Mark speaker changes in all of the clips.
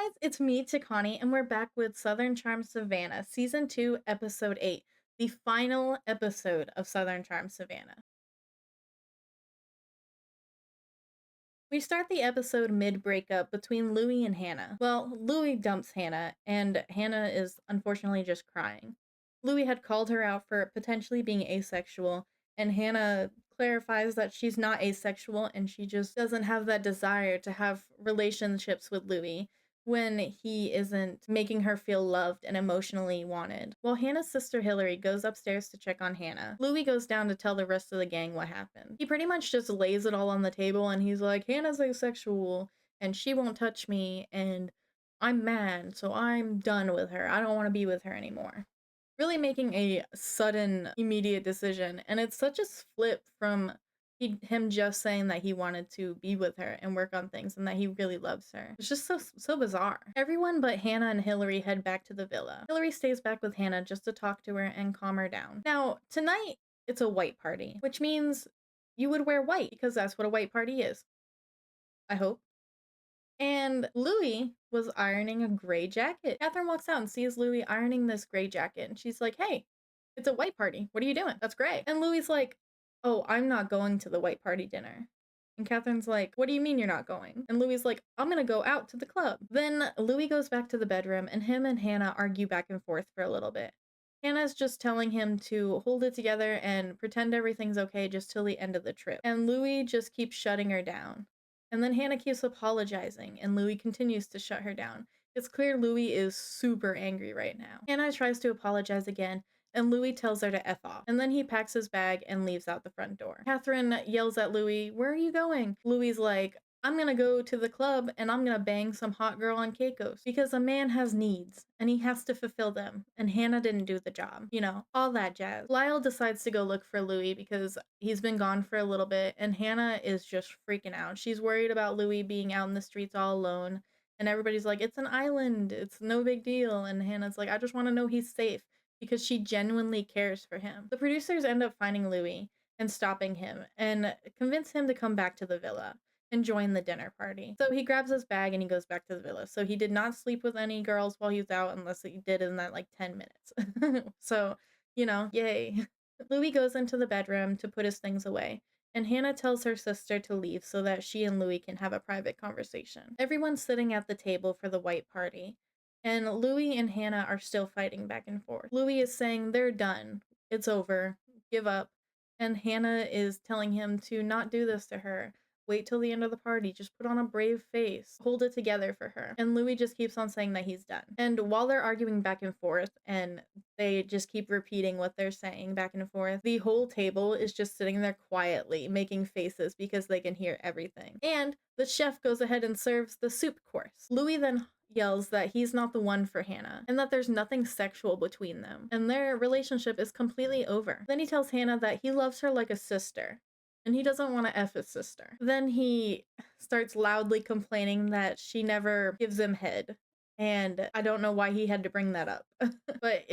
Speaker 1: guys, it's me, Tikaani, and we're back with Southern Charm Savannah, Season 2, Episode 8, the final episode of Southern Charm Savannah. We start the episode mid-breakup between Louie and Hannah. Well, Louie dumps Hannah, and Hannah is unfortunately just crying. Louie had called her out for potentially being asexual, and Hannah clarifies that she's not asexual and she just doesn't have that desire to have relationships with Louie when he isn't making her feel loved and emotionally wanted. While Hannah's sister Hillary goes upstairs to check on Hannah, Louie goes down to tell the rest of the gang what happened. He pretty much just lays it all on the table and he's like, Hannah's asexual and she won't touch me and I'm mad, so I'm done with her. I don't want to be with her anymore. Really making a sudden, immediate decision, and it's such a flip from him just saying that he wanted to be with her and work on things and that he really loves her. It's just so bizarre. Everyone but Hannah and Hillary head back to the villa. Hillary stays back with Hannah just to talk to her and calm her down. Now, tonight, it's a white party, which means you would wear white because that's what a white party is. I hope. And Louie was ironing a gray jacket. Catherine walks out and sees Louie ironing this gray jacket. And she's like, hey, it's a white party. What are you doing? That's gray. And Louie's like, oh, I'm not going to the white party dinner. And Catherine's like, what do you mean you're not going? And Louie's like, I'm gonna go out to the club. Then Louie goes back to the bedroom and him and Hannah argue back and forth for a little bit. Hannah's just telling him to hold it together and pretend everything's okay just till the end of the trip. And Louie just keeps shutting her down. And then Hannah keeps apologizing, and Louie continues to shut her down. It's clear Louie is super angry right now. Hannah tries to apologize again, and Louie tells her to F off. And then he packs his bag and leaves out the front door. Catherine yells at Louie, where are you going? Louie's like, I'm gonna go to the club and I'm gonna bang some hot girl on Keiko's because a man has needs and he has to fulfill them. And Hannah didn't do the job. You know, all that jazz. Lyle decides to go look for Louie because he's been gone for a little bit and Hannah is just freaking out. She's worried about Louie being out in the streets all alone. And everybody's like, it's an island. It's no big deal. And Hannah's like, I just want to know he's safe because she genuinely cares for him. The producers end up finding Louie and stopping him and convince him to come back to the villa and join the dinner party. So he grabs his bag and he goes back to the villa. So he did not sleep with any girls while he was out unless he did in that like 10 minutes. So, you know, yay. Louie goes into the bedroom to put his things away. And Hannah tells her sister to leave so that she and Louie can have a private conversation. Everyone's sitting at the table for the white party. And Louie and Hannah are still fighting back and forth. Louie is saying they're done. It's over. Give up. And Hannah is telling him to not do this to her. Wait till the end of the party. Just put on a brave face. Hold it together for her. And Louie just keeps on saying that he's done. And while they're arguing back and forth and they just keep repeating what they're saying back and forth, the whole table is just sitting there quietly making faces because they can hear everything. And the chef goes ahead and serves the soup course. Louie then yells that he's not the one for Hannah and that there's nothing sexual between them and their relationship is completely over. Then he tells Hannah that he loves her like a sister and he doesn't want to F his sister. Then he starts loudly complaining that she never gives him head. And I don't know why he had to bring that up. But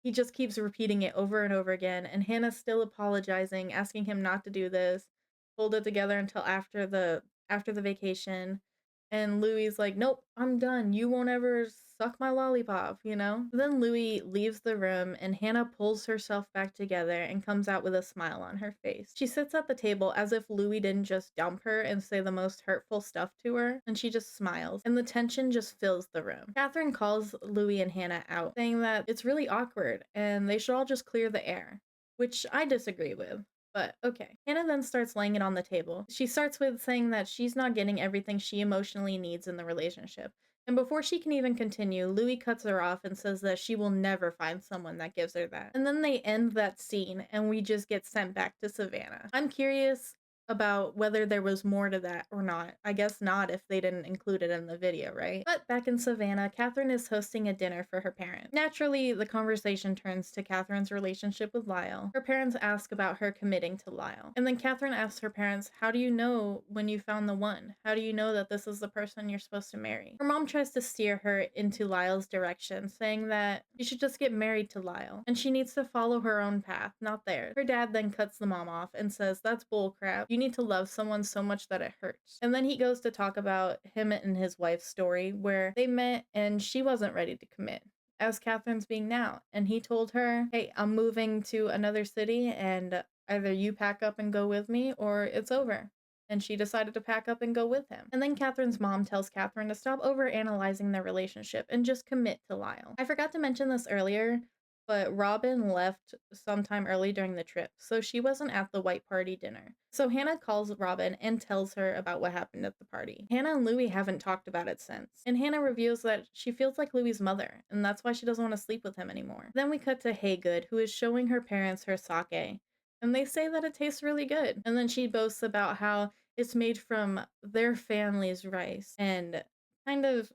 Speaker 1: he just keeps repeating it over and over again. And Hannah's still apologizing, asking him not to do this. Hold it together until after the vacation. And Louie's like, nope, I'm done. You won't ever suck my lollipop, you know? Then Louie leaves the room and Hannah pulls herself back together and comes out with a smile on her face. She sits at the table as if Louie didn't just dump her and say the most hurtful stuff to her, and she just smiles, and the tension just fills the room. Catherine calls Louie and Hannah out, saying that it's really awkward and they should all just clear the air, which I disagree with. But okay. Hannah then starts laying it on the table. She starts with saying that she's not getting everything she emotionally needs in the relationship. And before she can even continue, Louie cuts her off and says that she will never find someone that gives her that. And then they end that scene and we just get sent back to Savannah. I'm curious about whether there was more to that or not. I guess not if they didn't include it in the video, right? But back in Savannah, Catherine is hosting a dinner for her parents. Naturally, the conversation turns to Catherine's relationship with Lyle. Her parents ask about her committing to Lyle. And then Catherine asks her parents, how do you know when you found the one? How do you know that this is the person you're supposed to marry? Her mom tries to steer her into Lyle's direction, saying that she should just get married to Lyle, and she needs to follow her own path, not theirs. Her dad then cuts the mom off and says, that's bullcrap. You need to love someone so much that it hurts. And then he goes to talk about him and his wife's story where they met and she wasn't ready to commit, as Catherine's being now. And he told her, hey, I'm moving to another city and either you pack up and go with me or it's over. And she decided to pack up and go with him. And then Catherine's mom tells Catherine to stop overanalyzing their relationship and just commit to Lyle. I forgot to mention this earlier, but Robin left sometime early during the trip, so she wasn't at the white party dinner. So Hannah calls Robin and tells her about what happened at the party. Hannah and Louis haven't talked about it since, and Hannah reveals that she feels like Louis's mother, and that's why she doesn't want to sleep with him anymore. Then we cut to Haygood, who is showing her parents her sake, and they say that it tastes really good. And then she boasts about how it's made from their family's rice and kind of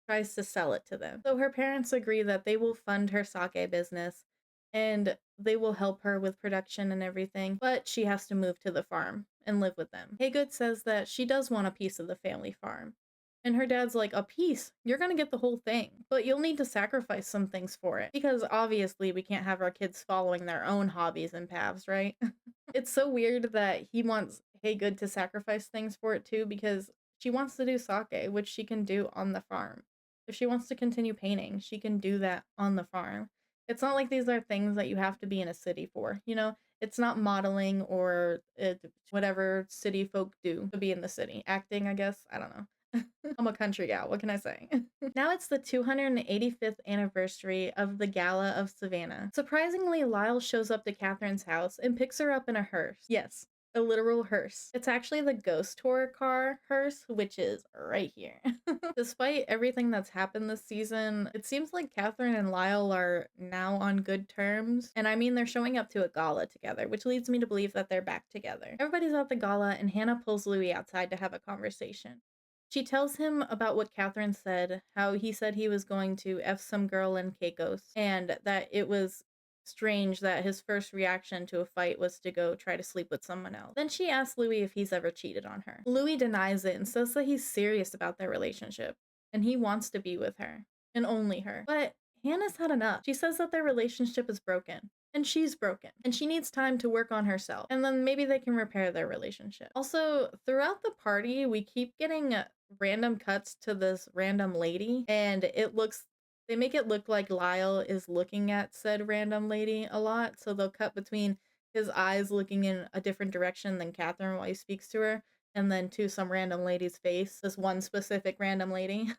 Speaker 1: tries to sell it to them. So her parents agree that they will fund her sake business and they will help her with production and everything, but she has to move to the farm and live with them. Haygood says that she does want a piece of the family farm. And her dad's like, a piece? You're gonna get the whole thing, but you'll need to sacrifice some things for it. Because obviously we can't have our kids following their own hobbies and paths, right? It's so weird that he wants Haygood to sacrifice things for it too, because she wants to do sake, which she can do on the farm. If she wants to continue painting, she can do that on the farm. It's not like these are things that you have to be in a city for, you know? It's not modeling or whatever city folk do to be in the city. Acting, I guess. I don't know. I'm a country gal. What can I say? Now it's the 285th anniversary of the Gala of Savannah. Surprisingly, Lyle shows up to Catherine's house and picks her up in a hearse. Yes, a literal hearse. It's actually the ghost tour car hearse, which is right here. Despite everything that's happened this season, it seems like Catherine and Lyle are now on good terms. And I mean, they're showing up to a gala together, which leads me to believe that they're back together. Everybody's at the gala and Hannah pulls Louis outside to have a conversation. She tells him about what Catherine said, how he said he was going to F some girl in Caicos, and that it was strange that his first reaction to a fight was to go try to sleep with someone else. Then she asks Louis if he's ever cheated on her. Louis denies it and says that he's serious about their relationship, and he wants to be with her, and only her. But Hannah's had enough. She says that their relationship is broken. And she's broken, and she needs time to work on herself, and then maybe they can repair their relationship. Also, throughout the party, we keep getting random cuts to this random lady, and they make it look like Lyle is looking at said random lady a lot, so they'll cut between his eyes looking in a different direction than Catherine while he speaks to her, and then to some random lady's face, this one specific random lady.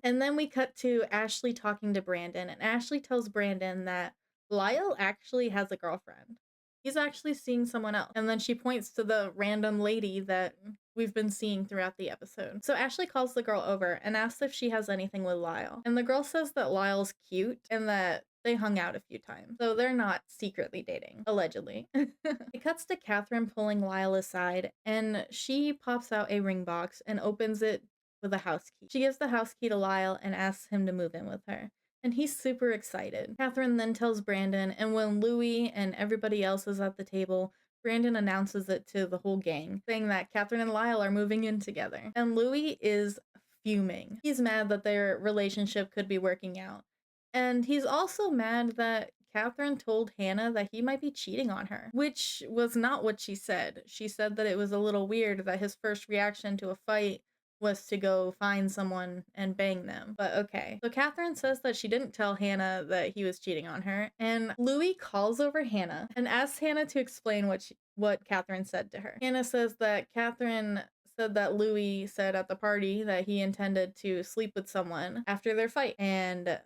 Speaker 1: And then we cut to Ashley talking to Brandon, and Ashley tells Brandon that Lyle actually has a girlfriend. He's actually seeing someone else. And then she points to the random lady that we've been seeing throughout the episode. So Ashley calls the girl over and asks if she has anything with Lyle. And the girl says that Lyle's cute and that they hung out a few times. So they're not secretly dating, allegedly. It cuts to Catherine pulling Lyle aside, and she pops out a ring box and opens it with a house key. She gives the house key to Lyle and asks him to move in with her. And he's super excited. Catherine then tells Brandon, and when Louis and everybody else is at the table, Brandon announces it to the whole gang, saying that Catherine and Lyle are moving in together. And Louis is fuming. He's mad that their relationship could be working out. And he's also mad that Catherine told Hannah that he might be cheating on her, which was not what she said. She said that it was a little weird that his first reaction to a fight was to go find someone and bang them. But okay. So Catherine says that she didn't tell Hannah that he was cheating on her, and Louis calls over Hannah and asks Hannah to explain what Catherine said to her. Hannah says that Catherine said that Louis said at the party that he intended to sleep with someone after their fight, and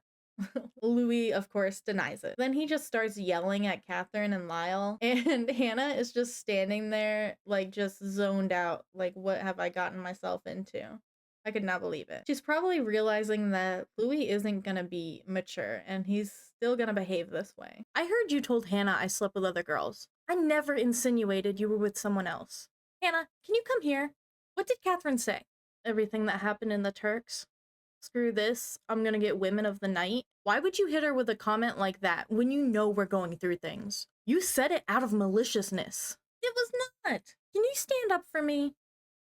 Speaker 1: Louis, of course, denies it. Then he just starts yelling at Catherine and Lyle, and Hannah is just standing there, like, just zoned out, like, what have I gotten myself into? I could not believe it. She's probably realizing that Louis isn't gonna be mature, and he's still gonna behave this way. I heard you told Hannah I slept with other girls. I never insinuated you were with someone else. Hannah, can you come here? What did Catherine say? Everything that happened in the Turks? Screw this, I'm gonna get women of the night. Why would you hit her with a comment like that when you know we're going through things? You said it out of maliciousness. It was not. Can you stand up for me?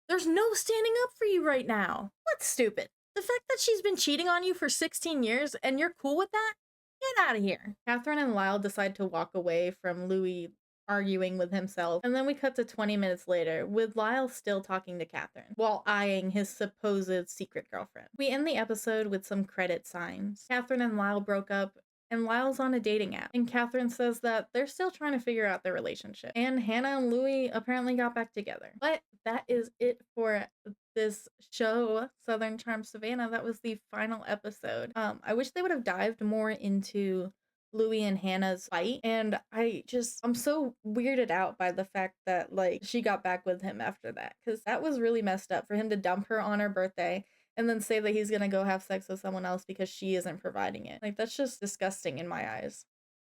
Speaker 1: There's no standing up for you right now. What's stupid? The fact that she's been cheating on you for 16 years and you're cool with that? Get out of here. Catherine and Lyle decide to walk away from Louis arguing with himself. And then we cut to 20 minutes later with Lyle still talking to Catherine while eyeing his supposed secret girlfriend. We end the episode with some credit signs. Catherine and Lyle broke up, and Lyle's on a dating app, and Catherine says that they're still trying to figure out their relationship. And Hannah and Louis apparently got back together. But that is it for this show, Southern Charm Savannah. That was the final episode. I wish they would have dived more into Louis and Hannah's fight, and I'm so weirded out by the fact that like she got back with him after that, because that was really messed up for him to dump her on her birthday and then say that he's gonna go have sex with someone else because she isn't providing it. Like, that's just disgusting in my eyes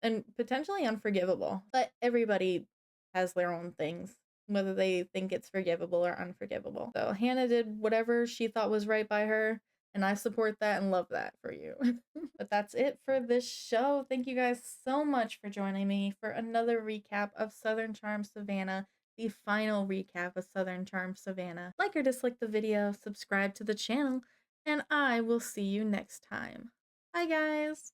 Speaker 1: and potentially unforgivable. But everybody has their own things, whether they think it's forgivable or unforgivable. So Hannah did whatever she thought was right by her, and I support that and love that for you. But that's it for this show. Thank you guys so much for joining me for another recap of Southern Charm Savannah, the final recap of Southern Charm Savannah. Like or dislike the video, subscribe to the channel, and I will see you next time. Bye, guys!